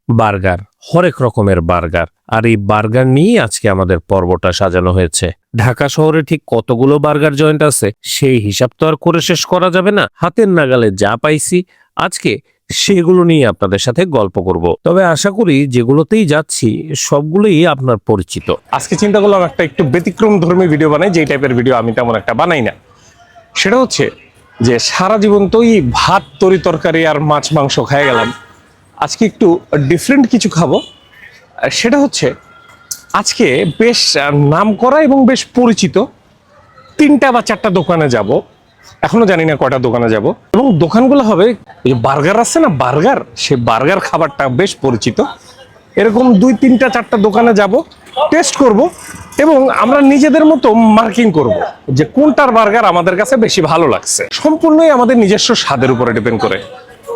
Burger, হরেক রকমের burger. আর এই বার্গার নিয়ে আজকে আমাদের পর্বটা সাজানো হয়েছে। ঢাকা শহরে ঠিক কতগুলো বার্গার জয়েন্ট আছে সেই হিসাব তো আর করে শেষ করা যাবে না। হাতের নাগালে যা পাইছি আজকে সেগুলো নিয়ে আপনাদের সাথে গল্প করব। তবে আশা করি যেগুলোতেই যাচ্ছি সবগুলোই আপনার পরিচিত। আজকে চিন্তা করলাম একটা একটু ব্যতিক্রম ধর্মী ভিডিও বানাই, যেই টাইপের ভিডিও আমি তেমন একটা বানাই না। সেটা হচ্ছে যে সারা জীবন তো এই ভাত তরি তরকারি আর মাছ মাংস খেয়ে গেলাম, আজকে একটু ডিফারেন্ট কিছু খাবো। সেটা হচ্ছে আজকে বেশ নাম করা এবং বেশ পরিচিত 3টা বা 4টা দোকানে যাব। এখনো জানি না কয়টা দোকানে যাব, এবং দোকানগুলো হবে এই বার্গার আছে না, বার্গার, সে বার্গার খাবারটা বেশ পরিচিত। এরকম 2, 3টা 4টা দোকানে যাব, টেস্ট করব এবং আমরা নিজেদের মতো মার্কিং করব যে কোনটার বার্গার আমাদের কাছে বেশি ভালো লাগছে। সম্পূর্ণই আমাদের নিজস্ব স্বাদের উপরে ডিপেন্ড করে।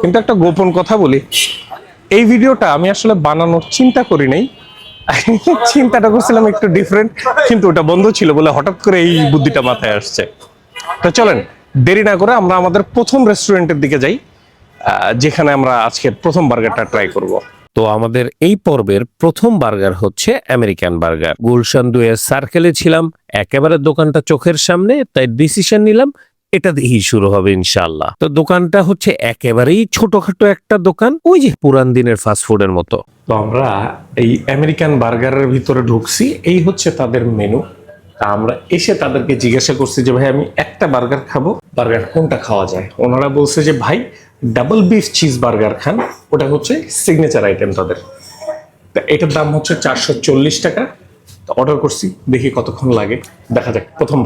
কিন্তু একটা গোপন কথা বলি, এই ভিডিওটা আমি আসলে বানানোর চিন্তা করি নাই। চিন্তাটা করছিলাম একটু ডিফারেন্ট, কিন্তু ওটা বন্ধ ছিল বলে হঠাৎ করে এই বুদ্ধিটা মাথায় আসছে। তো চলেন দেরি না করে আমরা আমাদের প্রথম রেস্টুরেন্টের দিকে যাই, যেখানে আমরা আজকে প্রথম বার্গারটা ট্রাই করব। তো আমাদের এই পর্বের প্রথম বার্গার হচ্ছে আমেরিকান বার্গার। গুলশান 2 সার্কেলে ছিলাম, একেবারে দোকানটা চোখের সামনে, তাই ডিসিশন নিলাম এটা দিয়েই শুরু হবে ইনশাআল্লাহ। তো দোকানটা হচ্ছে একেবারেই ছোটখাটো একটা দোকান, ওই যে পুরান দিনের ফাস্টফুডের মতো। তো আমরা এই আমেরিকান বার্গারের ভিতরে ঢুকছি, এই হচ্ছে তাদের মেনু। আমরা এসে তাদেরকে জিজ্ঞাসা করছি যে ভাই আমি একটা বার্গার খাবো, বার্গার কোনটা খাওয়া যায়। ওনারা বলছে যে ভাই ডাবল বিফ চিজ বার্গার খান, ওটা হচ্ছে সিগনেচার আইটেম তাদের। এটার দাম হচ্ছে 440 টাকা। অর্ডার করছি, দেখি কতক্ষণ লাগে, দেখা যাক। প্রথম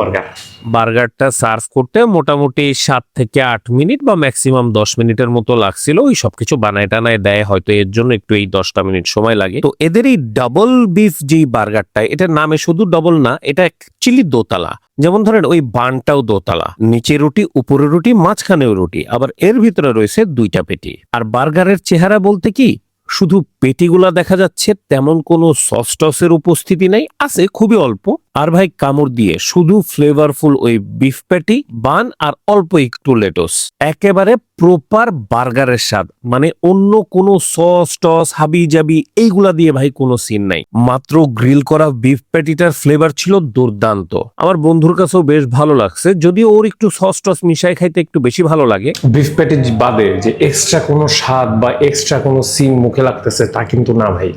বার্গারটা সার্ভ করতে মোটামুটি 7 থেকে 8 মিনিট বা ম্যাক্সিমাম 10 মিনিটের মতো লাগছিল। ওই সবকিছু বানায় টানায় দেয়, হয়তো এর জন্য একটু এই 10টা মিনিট সময় লাগে। তো এদের এই ডাবল বিফ যে বার্গারটা, এটার নামে শুধু ডবল না, এটা অ্যাকচুয়ালি দোতলা। যেমন ধরেন ওই বানটাও দোতলা, নিচে রুটি, উপরে রুটি, মাঝখানেও রুটি, আবার এর ভিতরে রয়েছে 2টা পেটি। আর বার্গারের চেহারা বলতে কি, শুধু পেটিগুলা দেখা যাচ্ছে, তেমন কোনো সস টসের উপস্থিতি নাই, আছে খুবই অল্প। আর ভাই কামড় দিয়ে শুধু ফ্লেভারফুল ওই বিফ প্যাটি, বান আর অল্প একটু লেটস, একেবারে প্রপার বার্গারের স্বাদ। মানে অন্য কোনো সস টস হাবি জাবি এইগুলা দিয়ে ভাই কোনো সিন নাই। মাত্র গ্রিল করা বিফ প্যাটিটার ফ্লেভার ছিল দুর্দান্ত। আমার বন্ধুর কাছেও বেশ ভালো লাগছে, যদিও ওর একটু সস টস মিশাই খাইতে একটু বেশি ভালো লাগে। বিফ প্যাটি বাদে যে এক্সট্রা কোনো স্বাদ বা এক্সট্রা কোনো সিন মুখে লাগতেছে তা কিন্তু না ভাই।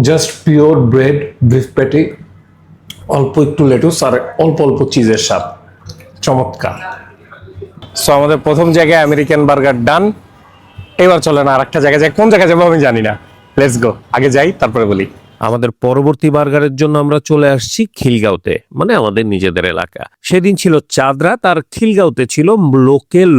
Just pure bread, beef patty, অল্প একটু লেটুস আর অল্প অল্প চিজের স্বাদ, চমৎকার। সো আমাদের প্রথম জায়গায় আমেরিকান বার্গার ডান। এবার চলেন আর একটা জায়গায় যাই, কোন জায়গায় যাবো আমি জানি না। লেটস গো, আগে যাই তারপরে বলি। আমাদের পরবর্তী বার্গারের জন্য আমরা চলে আসছি খিলগাঁওতে, মানে আমাদের নিজেদের এলাকা। সেদিন ছিল চাঁদ রাত, আর খিলগাঁওতে ছিল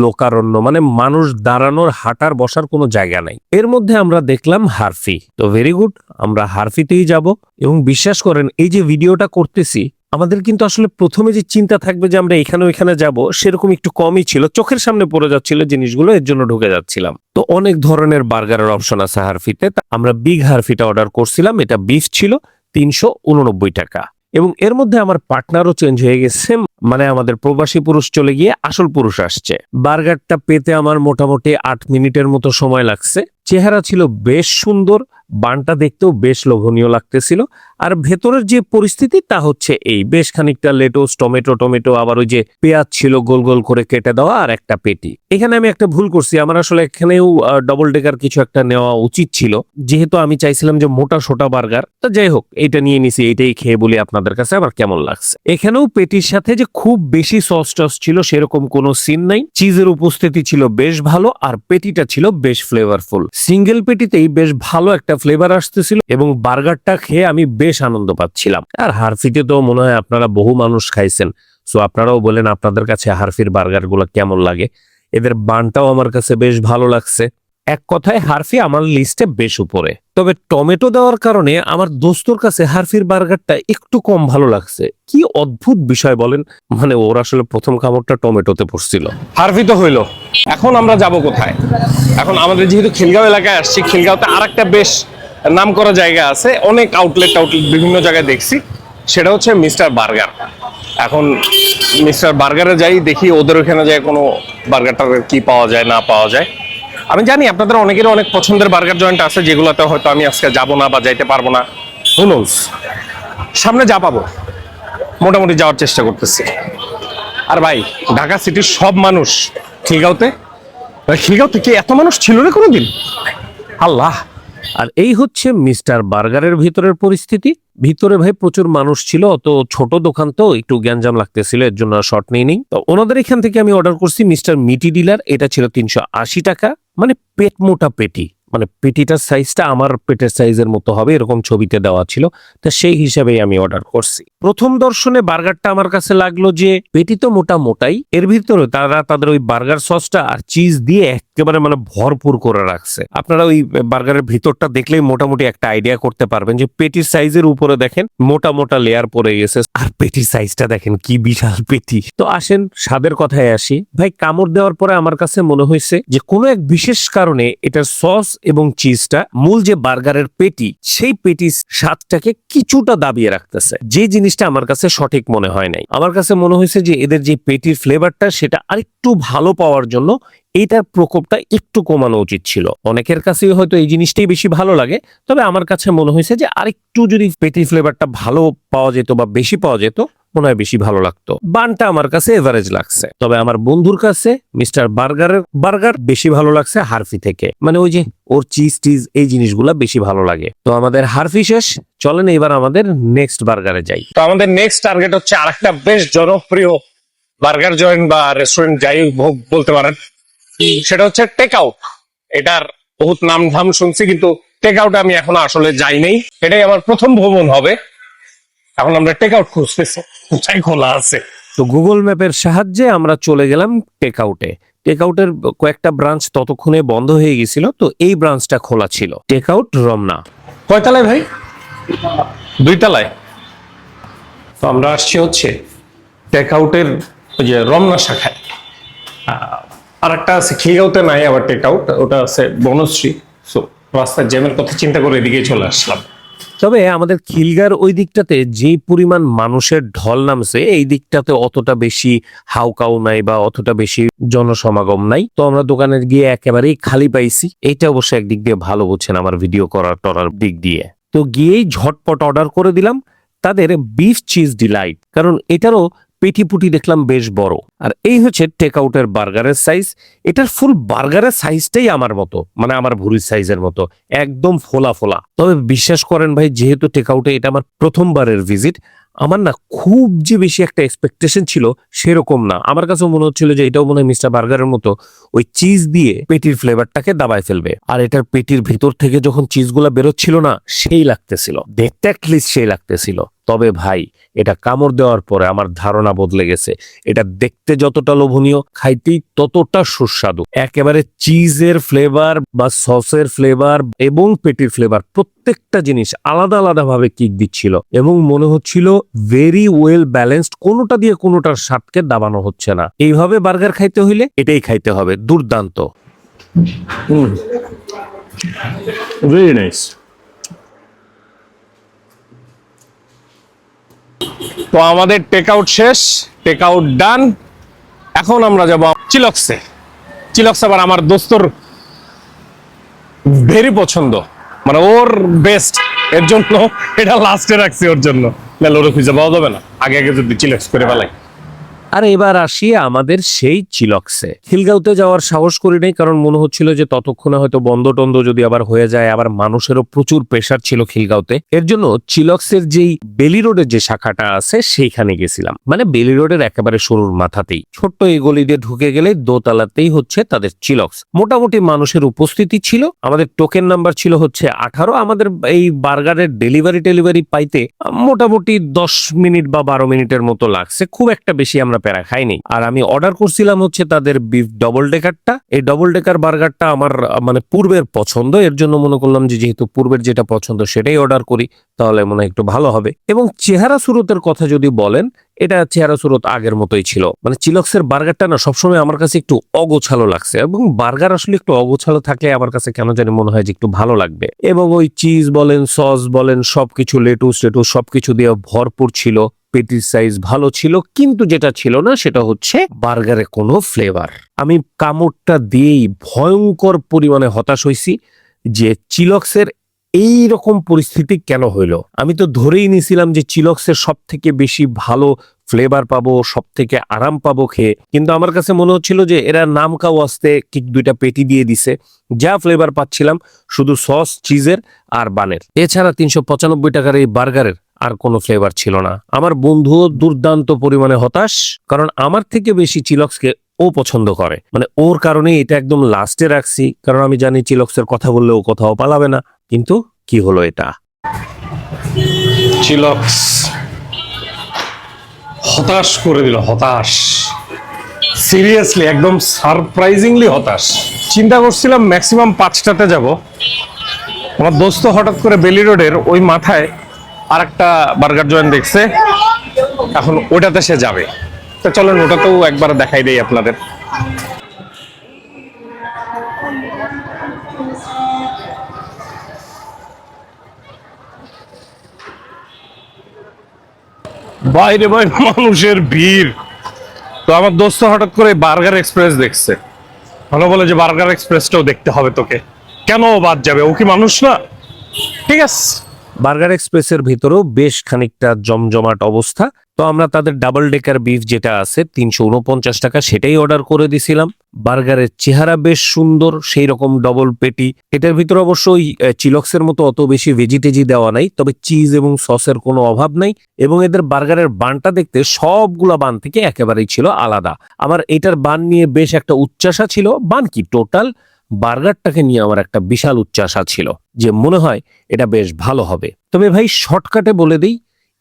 লোকারণ্য, মানে মানুষ দাঁড়ানোর, হাঁটার, বসার কোনো জায়গা নাই। এর মধ্যে আমরা দেখলাম হারফি। তো ভেরি গুড, আমরা হারফিতেই যাব। এবং বিশ্বাস করেন এই যে ভিডিওটা করতেছি, আমাদের কিন্তু আসলে প্রথমে যে চিন্তা থাকবে যে আমরা এখানে ওইখানে যাব, সেরকম একটু কমই ছিল। চোখের সামনে পড়ে যাচ্ছিল জিনিসগুলো, এর জন্য ঢুকে যাচ্ছিলাম। তো অনেক ধরনের বার্গারের অপশন আছে হারফিতে। আমরা বিগ হারফিটা অর্ডার করছিলাম, এটা বিফ ছিল 389 টাকা। এবং এর মধ্যে আমার পার্টনারও চেঞ্জ হয়ে গেছে, মানে আমাদের প্রবাসী পুরুষ চলে গিয়ে আসল পুরুষ আসছে। বার্গারটা পেতে আমার মোটামুটি 8 মিনিটের মতো সময় লাগছে। চেহারা ছিল বেশ সুন্দর, বানটা দেখতেও বেশ লোভনীয় লাগতেছিল। আর ভেতরের যে পরিস্থিতি তা হচ্ছে এই, বেশ খানিকটা লেটুস, টমেটো, আবার ওই যে পেঁয়াজ ছিল গোল গোল করে কেটে দেওয়া, আর একটা পেটি। এখানে আমি একটা ভুল করছি, আমার আসলে এখানেও ডবল ডেকার কিছু একটা নেওয়া উচিত ছিল, যেহেতু আমি চাইছিলাম যে মোটা সোটা বার্গার। তো যাই হোক, এইটা নিয়ে নিছি, এইটাই খেয়ে বলি আপনাদের কাছে আবার কেমন লাগছে। এখানেও পেটির সাথে যে খুব বেশি সস টস ছিল সেরকম কোনো সিন নাই। চিজের উপস্থিতি ছিল বেশ ভালো, আর পেটিটা ছিল বেশ ফ্লেভারফুল। সিঙ্গেল পেটিতেই বেশ ভালো একটা ফ্লেভার আসতেছিল, এবং বার্গারটা খেয়ে আমি বেশ আনন্দ পাচ্ছিলাম। আর হারফিতে তো মনে হয় আপনারা বহু মানুষ খাইছেন, সো আপনারাও বলেন আপনাদের কাছে হারফির বার্গার গুলো কেমন লাগে। এদের বানটাও আমার কাছে বেশ ভালো লাগছে। এক কথায় হারফি আমার লিস্টে বেশ উপরে। তবে টমেটো দেওয়ার কারণে আমার দোস্তর কাছে হারফির বার্গারটা একটু কম ভালো লাগছে। কি অদ্ভুত বিষয় বলেন, মানে ওর আসলে প্রথম কামড়টা টমেটোতে পড়ছিল। হারফি তো হইলো, এখন আমরা যাব কোথায়? এখন আমাদের যেহেতু খিলগাঁও এলাকায় আসছি, খিলগাঁওতে আর একটা বেশ নাম করা জায়গা আছে, অনেক আউটলেট বিভিন্ন জায়গায় দেখছি, সেটা হচ্ছে মিস্টার বার্গার। এখন মিস্টার বার্গারে যাই, দেখি ওদের ওখানে যায় কোনো বার্গারটার কি পাওয়া যায় না পাওয়া যায়। আমি জানি আপনাদের অনেকেরই অনেক পছন্দের বার্গার জয়েন্ট আছে যেগুলোতে হয়তো আমি আজকে যাব না বা যাইতে পারবো না, হু নোজ। সামনে যা পাবো মোটামুটি যাওয়ার চেষ্টা করতেছি। আর ভাই, ঢাকা সিটির সব মানুষ খিলগাঁওতে, খিলগাঁওতে কি এত মানুষ ছিল রে কোনোদিন? আল্লাহ। আর এই হচ্ছে মিস্টার বার্গারের ভিতরের পরিস্থিতি। ভিতরে ভাই প্রচুর মানুষ ছিল, অত ছোট দোকান তো একটু গ্যাঞ্জাম লাগতেছিল, এর জন্য শর্ট নেই। তো ওনাদের এখান থেকে আমি অর্ডার করছি মিস্টার মিটি ডিলার, এটা ছিল 380 টাকা। মানে পেট মোটা পেটি, মানে পেটিটার সাইজটা আমার পেটের সাইজের মতো হবে এরকম ছবিতে দেওয়া ছিল, তা সেই হিসাবেই আমি অর্ডার করছি। প্রথম দর্শনে বার্গারটা আমার কাছে লাগলো যে পেটি তো মোটাই, এর ভিতরে তারা তাদের ওই বার্গার সসটা আর চিজ দিয়ে একেবারে মানে ভরপুর করে রাখছে। আপনারা ওই বার্গারের ভিতরটা দেখলেই মোটামুটি একটা আইডিয়া করতে পারবেন যে পেটির সাইজের উপরে দেখেন মোটা লেয়ার পড়ে গেছে, আর পেটির সাইজটা দেখেন কি বিশাল পেটি। তো আসেন স্বাদের কথায় আসি ভাই। কামড় দেওয়ার পরে আমার কাছে মনে হয়েছে যে কোনো এক বিশেষ কারণে এটার সস এবং চিজটা মূল যে বার্গারের পেটি, সেই পেটির স্বাদটাকে কিছুটা দাবিয়ে রাখতেছে, যে জিনিসটা আমার কাছে সঠিক মনে হয় নাই। আমার কাছে মনে হয়েছে যে এদের যে পেটির ফ্লেভারটা সেটা আরেকটু ভালো পাওয়ার জন্য এইটার প্রকোপটা একটু কমানো উচিত ছিল। অনেকের কাছেই হয়তো এই জিনিসটাই বেশি ভালো লাগে, তবে আমার কাছে মনে হয়েছে যে আরেকটু যদি পেটির ফ্লেভারটা ভালো পাওয়া যেত বা বেশি পাওয়া যেত মনে হয় বেশি ভালো লাগতো। বানটা আমার কাছে এভারেজ লাগছে, তবে আমার বন্ধুর কাছে মিস্টার বার্গারের বার্গার বেশি ভালো লাগছে হারফি থেকে। মানে ওই যে ওর চিজ টিজ এই জিনিসগুলা বেশি ভালো লাগে। তো আমাদের হারফি শেষ, চলেন এবার আমাদের নেক্সট বার্গারে যাই। তো আমাদের নেক্সট টার্গেট হচ্ছে আরেকটা বেশ জনপ্রিয় বার্গার জয়েন্ট বা রেস্টুরেন্ট যাই হোক বলতে পারেন, সেটা হচ্ছে টেক আউট। এটার বহুত নাম ধাম শুনছি, কিন্তু টেক আউট আমি এখনো আসলে যাই নাই। এটাই আমার প্রথম ভ্রমণ হবে। এখন আমরা টেক আউট খুঁজতেছি, কোথায় খোলা আছে। তো গুগল ম্যাপের সাহায্যে আমরা চলে গেলাম টেক আউটে। টেক আউটের কয়েকটা ব্রাঞ্চ ততক্ষণে বন্ধ হয়ে গেছিল, তো এই ব্রাঞ্চটা খোলা ছিল। Take out Ramna. কয়তলায় ভাই? 2 তলায়। তো আমরা আসছি হচ্ছে টেক আউটের ওই যে রমনা শাখায়। আর একটা আছে খিলগাঁওতে নাই আবার টেক আউট, ওটা আছে বনশ্রী। সো রাস্তার জ্যামের কথা চিন্তা করে এদিকে চলে আসলাম। তবে আমাদের খিলগার ওই দিকটাতে যে পরিমাণ মানুষের ঢল নামছে, এই দিকটাতে অতটা বেশি হাউকাউ নাই বা অতটা বেশি জনসমাগম নাই। তো আমরা দোকানে গিয়ে একেবারেই খালি পাইছি। এইটা অবশ্য একদিক দিয়ে ভালো, বুঝছেন, আমার ভিডিও করার টরার দিক দিয়ে। তো গিয়েই ঝটপট অর্ডার করে দিলাম তাদের বিফ চিজ ডিলাইট, কারণ এটারও পেটিপুটি দেখলাম বেশ বড়। আর এই হচ্ছে টেক আউটের বার্গারের সাইজ। এটার ফুল বার্গারের সাইজটাই আমার মতো, মানে আমার ভুঁড়ির সাইজের মতো, একদম ফোলা ফোলা। তবে বিশ্বাস করেন ভাই, যেহেতু টেক আউটে এটা আমার প্রথমবারের ভিজিট, আমার না খুব যে বেশি একটা এক্সপেকটেশন ছিল সেরকম না। আমার কাছে মনে হচ্ছিল যে এটাও মনে হয় মিস্টার বার্গারের মতো ওই চিজ দিয়ে পেটির ফ্লেভারটাকে দাবায় ফেলবে। আর এটার পেটির ভিতর থেকে যখন চিজগুলা বেরোচ্ছিল না, সেই লাগতেছিল, দেখতে অ্যাটলিস্ট সেই লাগতেছিল। তবে ভাই, এটা কামড় দেওয়ার পরে আমার ধারণা বদলে গেছে। এটা দেখতে যতটা লোভনীয়, খাইতেই ততটা সুস্বাদু। একেবারে চিজের ফ্লেভার বা সসের ফ্লেভার এবং পেটির ফ্লেভার প্রত্যেকটা জিনিস আলাদা আলাদা ভাবে কিক দিচ্ছিল, এবং মনে হচ্ছিল ভেরি ওয়েল ব্যালেন্সড, কোনোটা দিয়ে কোনোটার স্বাদকে দাবানো হচ্ছে না। এইভাবে বার্গার খাইতে হইলে এটাই খাইতে হবে, দুর্দান্ত। Very nice. তো আমাদের টেক আউট শেষ, টেক আউট ডান। এখন আমরা যাব চিলক্সে। চিলক্স আবার আমার দোস্তর ভেরি পছন্দ, মানে ওর বেস্ট, এর জন্য এটা লাস্টে রাখছি ওর জন্য। নাহলে ওরা খুঁজে পাওয়া যাবে না, আগে আগে যদি চিলক্স করে ফেলাই। আর এবার আসি আমাদের সেই চিলক্সে। খিলগাঁওতে যাওয়ার সাহস করি নাই, কারণ মনে হচ্ছিল যে ততক্ষণে হয়তো বন্ধ টন্ধ যদি আবার হয়ে যায়, আবার মানুষেরও প্রচুর প্রেসার ছিল খিলগাঁওতে। এর জন্য চিলক্সের যেই বেলি রোডের যে শাখাটা আছে সেইখানে গেছিলাম। মানে বেলি রোডের একেবারে শুরুর মাথাতেই ছোট্ট এই গলি দিয়ে ঢুকে গেলে দোতলাতেই হচ্ছে তাদের চিলক্স। মোটামুটি মানুষের উপস্থিতি ছিল। আমাদের টোকেন নাম্বার ছিল হচ্ছে 18। আমাদের এই বার্গারের ডেলিভারি পাইতে মোটামুটি 10 মিনিট বা 12 মিনিটের মতো লাগছে, খুব একটা বেশি আমরা প্যারা খাইনি। আর আমি অর্ডার করছিলাম হচ্ছে তাদের বিফ ডবল ডেকারটা। এই ডবল ডেকার বার্গারটা আমার মানে পূর্বের পছন্দ, এর জন্য মনে করলাম যে যেহেতু পূর্বের যেটা পছন্দ সেটাই অর্ডার করি, তাহলে মনে হয় একটু ভালো হবে। এবং চেহারা সুরতের কথা যদি বলেন, এটা চেহারা সুরত আগের মতোই ছিল। মানে চিলক্সের বার্গারটা না সবসময় আমার কাছে একটু অগোছালো লাগছে, এবং বার্গার আসলে একটু অগোছালো থাকলে আমার কাছে কেন জানি মনে হয় যে একটু ভালো লাগবে। এবং ওই চিজ বলেন, সস বলেন, সবকিছু লেটুস সবকিছু দিয়ে ভরপুর ছিল। পেটির সাইজ ভালো ছিল, কিন্তু যেটা ছিল না সেটা হচ্ছে বার্গারে কোনো ফ্লেভার। আমি কামড়টা দিয়েই ভয়ঙ্কর পরিমাণে হতাশ হইছি যে চিলক্সের এই রকম পরিস্থিতি কেন হইলো। আমি তো ধরেই নিছিলাম যে চিলক্সের সব থেকে বেশি ভালো ফ্লেভার পাবো, সব থেকে আরাম পাবো খেয়ে, কিন্তু আমার কাছে মনে হচ্ছিল যে এরা নাম কাও আসতে ঠিক দুইটা পেটি দিয়ে দিছে। যা ফ্লেভার পাচ্ছিলাম শুধু সস, চিজের আর বানের। এছাড়া 395 টাকার এই বার্গারের আর কোনো ফ্লেভার ছিল না। আমার বন্ধুও দুর্দান্ত পরিমাণে হতাশ, কারণ আমার থেকে বেশি চিলক্সকে ও পছন্দ করে। মানে ওর কারণে এটা একদম লাস্টে রাখছি, কারণ আমি জানি চিলক্সের কথা বললে ও কোথাও পালাবে না। কিন্তু কি হলো এটা? চিলক্স হতাশ করে দিল, হতাশ, সিরিয়াসলি একদম সারপ্রাইজিংলি হতাশ। চিন্তা করছিলাম ম্যাক্সিমাম 5টাতে যাব, আমার দোস্ত হঠাৎ করে বেলি রোডের ওই মাথায় আর একটা বার্গার জয়েন্ট দেখছে, এখন ওটাতে সে যাবে। তো চলেন ওটাতেও একবার দেখাই দেই আপনাদের। বাইরে বাইরে মানুষের ভিড়। তো আমার দোস্ত হঠাৎ করে বার্গার এক্সপ্রেস দেখছে, ভালো বলে যে বার্গার এক্সপ্রেসটাও দেখতে হবে তোকে। কেন ও বাদ যাবে, ও কি মানুষ না? ঠিক আছে। বার্গার এক্সপ্রেসের ভিতরেও বেশ খানিকটা জমজমাট অবস্থা। তো আমরা তাদের ডাবল ডেকার বিফ যেটা আছে 349 টাকা, সেটাই অর্ডার করে দিছিলাম। বার্গারের চেহারা বেশ সুন্দর, সেই রকম ডবল পেটি। এটার ভিতরে অবশ্যই চিলক্সের মতো অত বেশি ভেজিটেজি দেওয়া নাই, তবে চিজ এবং সসের কোনো অভাব নাই। এবং এদের বার্গারের বানটা দেখতে সবগুলা বান থেকে একেবারেই ছিল আলাদা। আমার এটার বান নিয়ে বেশ একটা উচ্চাসা ছিল। বান কি, টোটাল বার্গারটাকে নিয়ে আমার একটা বিশাল উচ্চাসা ছিল যে মনে হয় এটা বেশ ভালো হবে। তবে ভাই শর্টকাটে বলে দিই,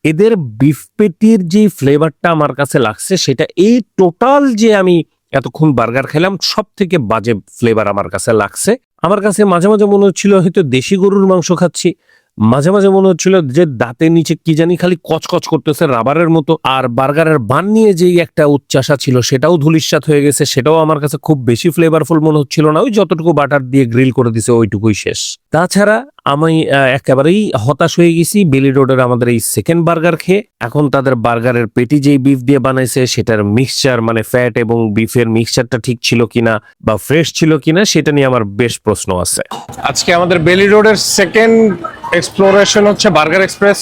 এদের বিফ পেটির যে ফ্লেভারটা আমার কাছে লাগছে সেটা এই টোটাল যে আমি এতক্ষণ বার্গার খেলাম সব থেকে বাজে ফ্লেভার আমার কাছে লাগছে। আমার কাছে মাঝে মাঝে মনে হচ্ছিল হয়তো দেশি গরুর মাংস খাচ্ছি, মাঝে মাঝে মনে হচ্ছিল যে দাঁতের নিচে কি জানি খালি কচকচ করতেছে রাবারের মতো। আর বার্গারের বান নিয়ে যেই একটা উচ্চাসা ছিল সেটাও ধূলিসাৎ হয়ে গেছে, সেটাও আমার কাছে খুব বেশি ফ্লেভারফুল মনে হচ্ছিল না। ওই যতটুকু বাটার দিয়ে গ্রিল করে দিছে ওইটুকুই শেষ। তাছাড়া আমি একেবারেই হতাশ হয়ে গেছি বেলি রোডের আমাদের এই সেকেন্ড বার্গার খেয়ে। এখন তাদের বার্গারের পেটি যেই বিফ দিয়ে বানাইছে সেটার মিক্সচার, মানে ফ্যাট এবং বিফের মিক্সচারটা ঠিক ছিল কিনা বা ফ্রেশ ছিল কিনা সেটা নিয়ে আমার বেশ প্রশ্ন আছে। আজকে আমাদের বেলি রোডের সেকেন্ড এক্সপ্লোরেশন হচ্ছে বার্গার এক্সপ্রেস।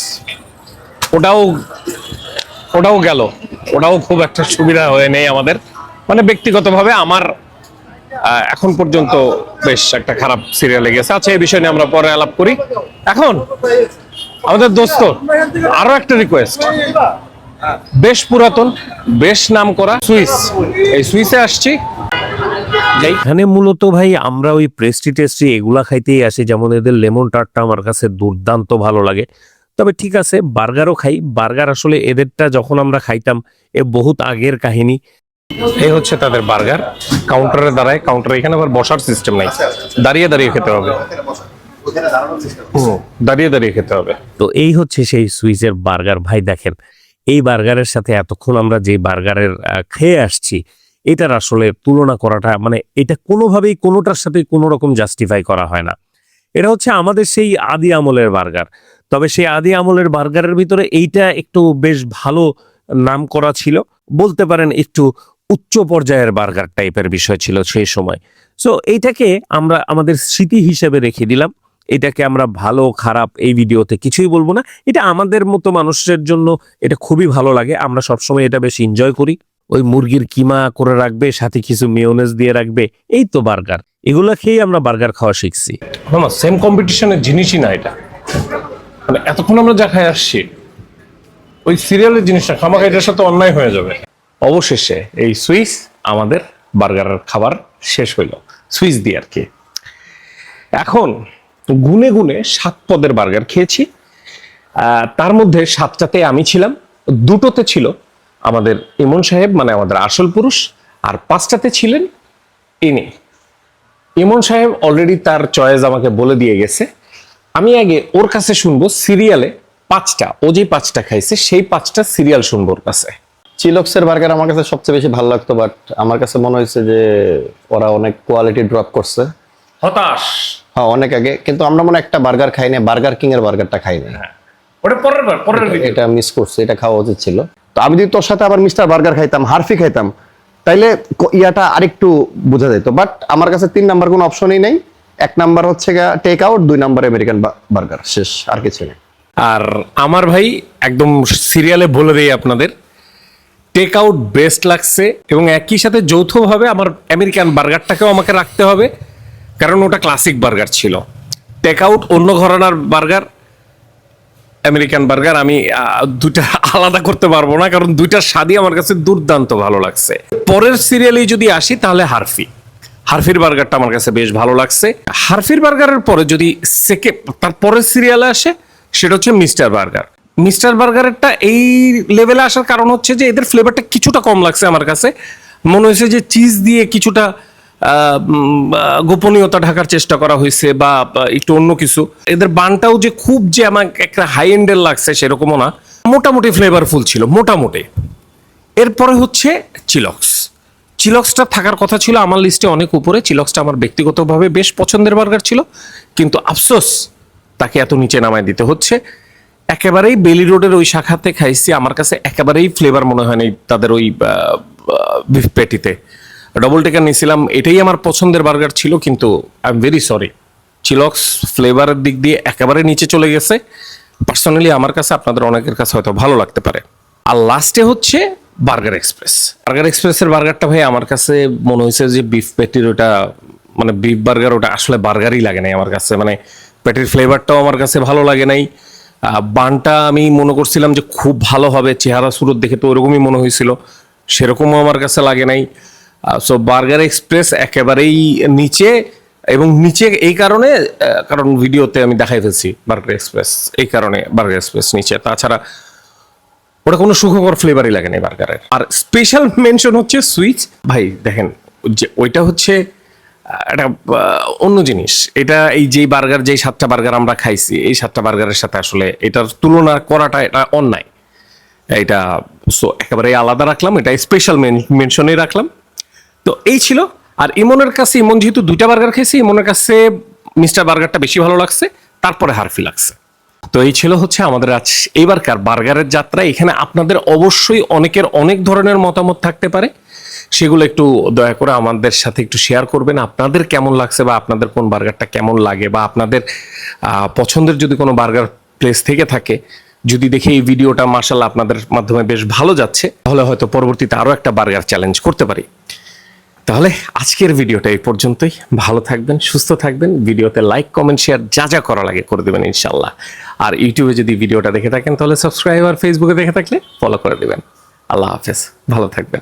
ওটাও গেল, ওটাও খুব একটা সুবিধা হয়ে নেই আমাদের, মানে ব্যক্তিগতভাবে আমার এখন পর্যন্ত বেশ একটা খারাপ সিরিয়ালে গেছে। আচ্ছা, এই বিষয় নিয়ে আমরা পরে আলাপ করি। এখন আমাদের দোস্ত আরো একটা রিকোয়েস্ট, বেশ পুরাতন, বেশ নাম করা সুইস, এই সুইসে আসছি। এখানে মূলত ভাই আমরা ওই প্রেস্টি টেস্টি এগুলা খাইতেই আসি, যেমন এদের লেমন টার্টটা আমার কাছে দুর্দান্ত ভালো লাগে। তবে ঠিক আছে, বার্গারও খাই। বার্গার আসলে এদেরটা যখন আমরা খাইতাম এ বহুত আগের কাহিনী। এই হচ্ছে তাদের বার্গার। কাউন্টারে দাঁড়ায়, কাউন্টারে এখানে আবার বসার সিস্টেম নাই, দাঁড়িয়ে দাঁড়িয়ে খেতে হবে। দাঁড়িয়ে দাঁড়িয়ে খেতে হবে। তো এই হচ্ছে সেই সুইসের বার্গার। ভাই দেখেন, এই বার্গারের সাথে এতক্ষণ আমরা যে বার্গারের খেয়ে আসছি এটার আসলে তুলনা করাটা, মানে এটা কোনোভাবেই কোনোটার সাথে কোনো রকম জাস্টিফাই করা হয় না। এটা হচ্ছে আমাদের সেই আদি আমলের বার্গার। তবে সেই আদি আমলের বার্গারের ভিতরে এইটা একটু বেশ ভালো নাম করা ছিল, বলতে পারেন একটু উচ্চ পর্যায়ের বার্গার টাইপের বিষয় ছিল সেই সময়। সো এইটাকে আমরা আমাদের স্মৃতি হিসেবে রেখে দিলাম। এটাকে আমরা ভালো খারাপ এই ভিডিওতে কিছুই বলবো না। এটা আমাদের মতো মানুষের জন্য এটা খুবই ভালো লাগে, আমরা সবসময় এটা বেশ এনজয় করি। ওই মুরগির কিমা করে রাখবে, সাথে কিছু মেয়োনেজ দিয়ে রাখবে, এই তো বার্গার। এগুলা খেয়ে আমরা বার্গার খাওয়া শিখছি। না, সেম কম্পিটিশনের জিনিসই না এটা। মানে এতক্ষণ আমরা যা খাই আসছি ওই সিরিয়ালের জিনিসটা খামাখা এটার সাথে অন্যায় হয়ে যাবে। অবশেষে এই সুইস আমাদের বার্গারের খাবার শেষ হইলো, সুইস দিয়ে আর কি। এখন গুনে গুনে 7 পদের বার্গার খেয়েছি। তার মধ্যে 7টাতে আমি ছিলাম, 2টোতে ছিল আমাদের ইমন সাহেব, মানে আমাদের আসল পুরুষ, আর 5টাতে ছিলেন ইনি। ইমন সাহেব অলরেডি তার চয়েস আমাকে বলে দিয়ে গেছে। আমি আগে ওর কাছে শুনবো সিরিয়ালে 5টা, ও যে 5টা খাইছে সেই 5টা সিরিয়াল শুনবো ওর কাছে। চিলক্সের বার্গার আমার কাছে সবচেয়ে বেশি ভালো লাগতো, বাট আমার কাছে মনে হয়েছে যে ওরা অনেক কোয়ালিটি ড্রপ করছে। হতাশ। হ্যাঁ, অনেক আগে। কিন্তু আমরা মনে একটা বার্গার খাই না, বার্গার কিং এর বার্গারটা খাই না। ওটা পরের video। এটা মিস করছি, এটা খাওয়া উচিত ছিল। তো আমি যদি তোর সাথে আবার মিস্টার বার্গার খাইতাম, হারফি খাইতাম, তাইলে ইয়াটা আরেকটু বোঝা যেত। বাট আমার কাছে 3 নাম্বার কোনো অপশনই নেই। 1 নাম্বার হচ্ছে take out, 2 number American burger, শেষ, আর কিছু নেই। আর আমার ভাই একদম সিরিয়ালে বলে দেই আপনাদের, টেক আউট বেস্ট লাগছে এবং একই সাথে যৌথভাবে আমার আমেরিকান বার্গারটাকেও আমাকে রাখতে হবে, কারণ ওটা ক্লাসিক বার্গার ছিল। টেক আউট অন্য ঘরানার বার্গার, আমেরিকান বার্গার আমি দুইটা আলাদা করতে পারবো না, কারণ দুইটার স্বাদই আমার কাছে দুর্দান্ত ভালো লাগছে। পরের সিরিয়ালে যদি আসি তাহলে হারফির বার্গারটা আমার কাছে বেশ ভালো লাগছে। হারফির বার্গারের পরে যদি তার পরের সিরিয়ালে আসে, সেটা হচ্ছে মিস্টার বার্গার। মিস্টার বার্গারেরটা এই লেভেলে আসার কারণ হচ্ছে যে এদের ফ্লেভারটা কিছুটা কম লাগছে আমার কাছে। মনে হয়েছে যে চিজ দিয়ে কিছুটা গোপনীয়তা ঢাকার চেষ্টা করা হয়েছে বা একটু অন্য কিছু। এদের বানটাও যে খুব যে আমার একটা হাই এন্ডের লাগছে সেরকমও না, মোটামুটি ফ্লেভারফুল ছিল মোটামুটি। এরপরে হচ্ছে চিলক্সটা থাকার কথা ছিল আমার লিস্টে অনেক উপরে। চিলক্সটা আমার ব্যক্তিগতভাবে বেশ পছন্দের বার্গার ছিল, কিন্তু আফসোস তাকে এত নিচে নামায় দিতে হচ্ছে। একেবারেই বেলি রোডের ওই শাখাতে খাইছি, আমার কাছে একেবারেই ফ্লেভার মনে হয়নি তাদের ওই বিফ প্যাটিতে। ডবল টেকার নিয়েছিলাম, এটাই আমার পছন্দের বার্গার ছিল, কিন্তু I am very sorry, Chillox ফ্লেভারের দিক দিয়ে একেবারে নিচে চলে গেছে। পার্সোনালি আমার কাছে, আপনাদের অনেকের কাছে হয়তো ভালো লাগতে পারে। আর লাস্টে হচ্ছে বার্গার এক্সপ্রেসের বার্গারটা ভাই আমার কাছে মনে হয়েছে যে বিফ প্যাটির ওটা মানে বিফ বার্গার, ওটা আসলে বার্গারই লাগে নাই আমার কাছে। মানে প্যাটির ফ্লেভারটাও আমার কাছে ভালো লাগে নাই। বানটা আমি মনে করছিলাম যে খুব ভালো হবে, চেহারা সুরত দেখে তো ওরকমই মনে হয়েছিল, সেরকমও আমার কাছে লাগে নাই। সো বার্গার এক্সপ্রেস একেবারেই নিচে, এবং নিচে এই কারণে কারণ ভিডিওতে আমি দেখাই ফেলছি বার্গার এক্সপ্রেস, এই কারণে বার্গার এক্সপ্রেস নিচে। তাছাড়া ওটা কোনো সুখকর ফ্লেভারই লাগে না বার্গারের। আর স্পেশাল মেনশন হচ্ছে সুইচ। ভাই দেখেন, যে ওইটা হচ্ছে একটা অন্য জিনিস। এটা এই যে বার্গার, যেই 7টা বার্গার আমরা খাইছি, এই 7টা বার্গারের সাথে আসলে এটার তুলনা করাটা এটা অন্যায়। এটা সো একেবারে আলাদা রাখলাম, এটা স্পেশাল মেনশনে রাখলাম। তো এই ছিল। আর ইমনের কাছে, ইমন যেহেতু 2টা বার্গার খেয়েছি, ইমনের কাছে মিস্টার বার্গারটা বেশি ভালো লাগছে, তারপরে হারফি লাগছে। তো এই ছিল হচ্ছে আমাদের আজ এইবারকার বার্গারের যাত্রা। এখানে আপনাদের অবশ্যই অনেকের অনেক ধরনের মতামত থাকতে পারে, সেগুলো একটু দয়া করে আমাদের সাথে একটু শেয়ার করবেন। আপনাদের কেমন লাগছে, বা আপনাদের কোন বার্গারটা কেমন লাগে, বা আপনাদের পছন্দের যদি কোনো বার্গার প্লেস থেকে থাকে, যদি দেখে এই ভিডিওটা মাশাআল্লাহ আপনাদের মাধ্যমে বেশ ভালো যাচ্ছে, তাহলে হয়তো পরবর্তীতে আরো একটা বার্গার চ্যালেঞ্জ করতে পারি। তাহলে আজকের ভিডিওটা এই পর্যন্তই। ভালো থাকবেন, সুস্থ থাকবেন। ভিডিওতে লাইক, কমেন্ট, শেয়ার যা যা করা লাগে করে দেবেন ইনশাল্লাহ। আর ইউটিউবে যদি ভিডিওটা দেখে থাকেন তাহলে সাবস্ক্রাইব, আর ফেসবুকে দেখে থাকলে ফলো করে দেবেন। আল্লাহ হাফেজ, ভালো থাকবেন।